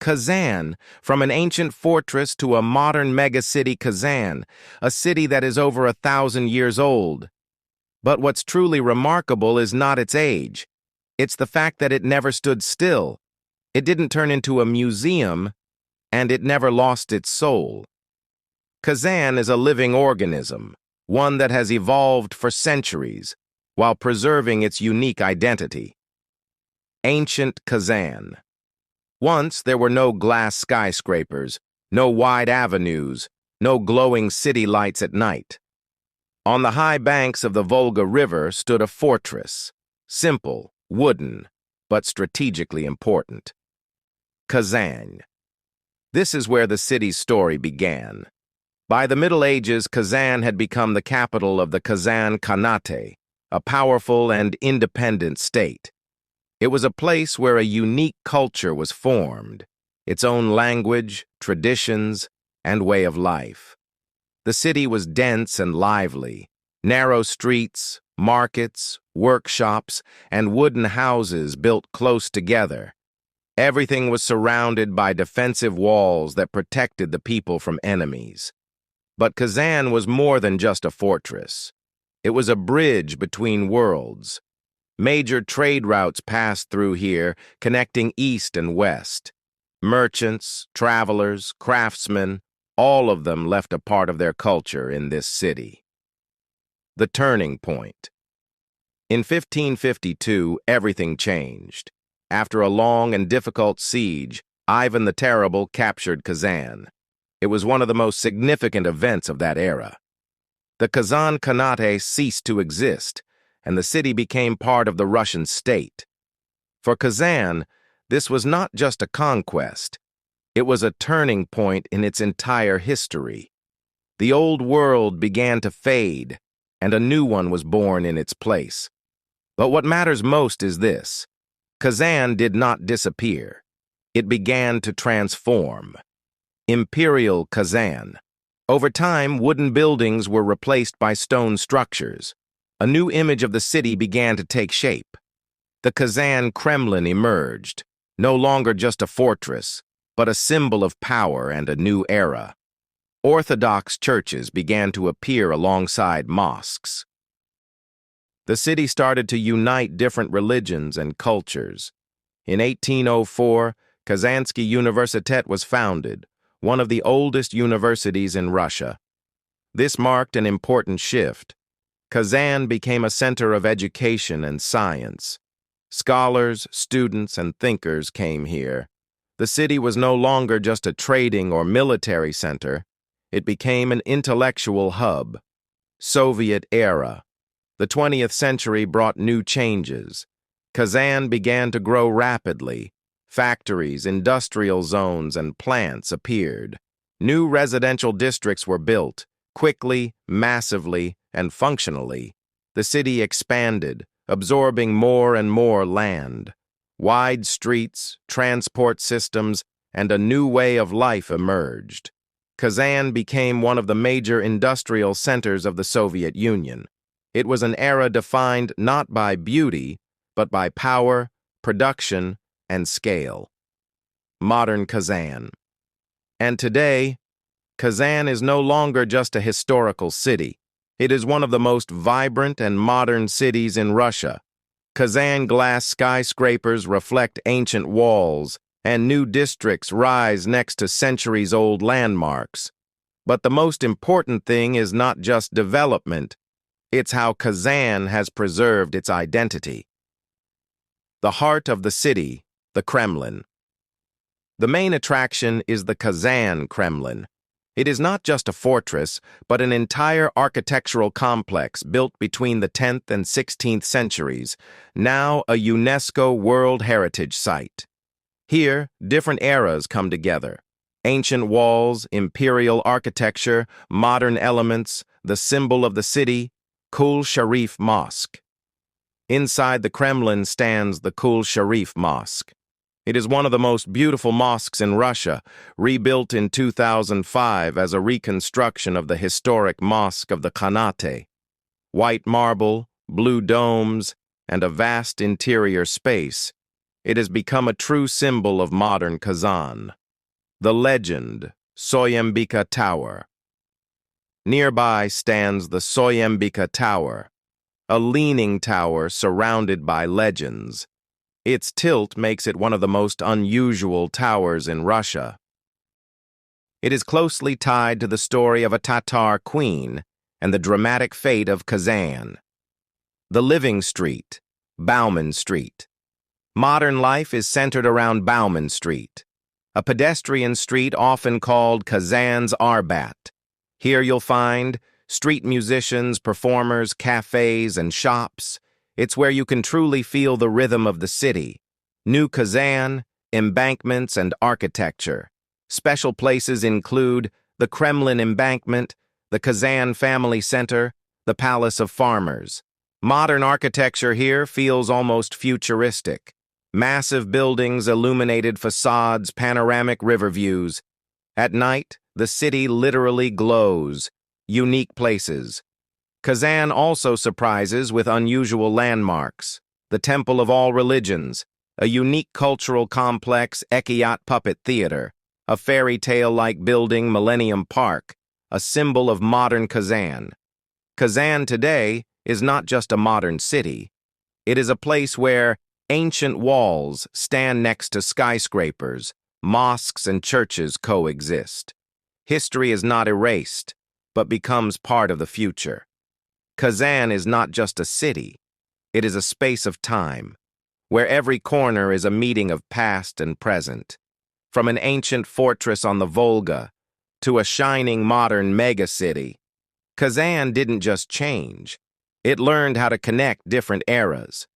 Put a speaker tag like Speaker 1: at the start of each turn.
Speaker 1: Kazan, from an ancient fortress to a modern megacity Kazan, a city that is over 1,000 years old. But what's truly remarkable is not its age. It's the fact that it never stood still. It didn't turn into a museum, and it never lost its soul. Kazan is a living organism, one that has evolved for centuries, while preserving its unique identity. Ancient Kazan. Once there were no glass skyscrapers, no wide avenues, no glowing city lights at night. On the high banks of the Volga River stood a fortress, simple, wooden, but strategically important. Kazan. This is where the city's story began. By the Middle Ages, Kazan had become the capital of the Kazan Khanate, a powerful and independent state. It was a place where a unique culture was formed, its own language, traditions, and way of life. The city was dense and lively. Narrow streets, markets, workshops, and wooden houses built close together. Everything was surrounded by defensive walls that protected the people from enemies. But Kazan was more than just a fortress. It was a bridge between worlds. Major trade routes passed through here, connecting east and west. Merchants, travelers, craftsmen, all of them left a part of their culture in this city. The turning point. In 1552, everything changed. After a long and difficult siege, Ivan the Terrible captured Kazan. It was one of the most significant events of that era. The Kazan Khanate ceased to exist, and the city became part of the Russian state. For Kazan, this was not just a conquest. It was a turning point in its entire history. The old world began to fade, and a new one was born in its place. But what matters most is this. Kazan did not disappear. It began to transform. Imperial Kazan. Over time, wooden buildings were replaced by stone structures. A new image of the city began to take shape. The Kazan Kremlin emerged, no longer just a fortress, but a symbol of power and a new era. Orthodox churches began to appear alongside mosques. The city started to unite different religions and cultures. In 1804, Kazansky Universitet was founded, one of the oldest universities in Russia. This marked an important shift. Kazan became a center of education and science. Scholars, students, and thinkers came here. The city was no longer just a trading or military center. It became an intellectual hub. Soviet era. The 20th century brought new changes. Kazan began to grow rapidly. Factories, industrial zones, and plants appeared. New residential districts were built, quickly, massively, and functionally. The city expanded, absorbing more and more land. Wide streets, transport systems, and a new way of life emerged. Kazan became one of the major industrial centers of the Soviet Union. It was an era defined not by beauty, but by power, production, and scale. Modern Kazan. And today, Kazan is no longer just a historical city. It is one of the most vibrant and modern cities in Russia. Kazan glass skyscrapers reflect ancient walls, and new districts rise next to centuries-old landmarks. But the most important thing is not just development, it's how Kazan has preserved its identity. The heart of the city, the Kremlin. The main attraction is the Kazan Kremlin. It is not just a fortress, but an entire architectural complex built between the 10th and 16th centuries, now a UNESCO World Heritage Site. Here, different eras come together. Ancient walls, imperial architecture, modern elements, the symbol of the city, Kul Sharif Mosque. Inside the Kremlin stands the Kul Sharif Mosque. It is one of the most beautiful mosques in Russia, rebuilt in 2005 as a reconstruction of the historic mosque of the Khanate. White marble, blue domes, and a vast interior space, It has become a true symbol of modern Kazan. The legend, Soyembika Tower. Nearby stands the Soyembika Tower, a leaning tower surrounded by legends. Its tilt makes it one of the most unusual towers in Russia. It is closely tied to the story of a Tatar queen and the dramatic fate of Kazan. The living street, Bauman Street. Modern life is centered around Bauman Street, a pedestrian street often called Kazan's Arbat. Here you'll find street musicians, performers, cafes, and shops. It's where you can truly feel the rhythm of the city. New Kazan, embankments, and architecture. Special places include the Kremlin embankment, the Kazan Family Center, the Palace of Farmers. Modern architecture here feels almost futuristic. Massive buildings, illuminated facades, panoramic river views. At night, the city literally glows. Unique places. Kazan also surprises with unusual landmarks. The Temple of All Religions, a unique cultural complex, Ekiyat Puppet Theater, a fairy tale-like building, Millennium Park, a symbol of modern Kazan. Kazan today is not just a modern city. It is a place where ancient walls stand next to skyscrapers, mosques and churches coexist. History is not erased, but becomes part of the future. Kazan is not just a city. It is a space of time, where every corner is a meeting of past and present. From an ancient fortress on the Volga to a shining modern megacity, Kazan didn't just change. It learned how to connect different eras.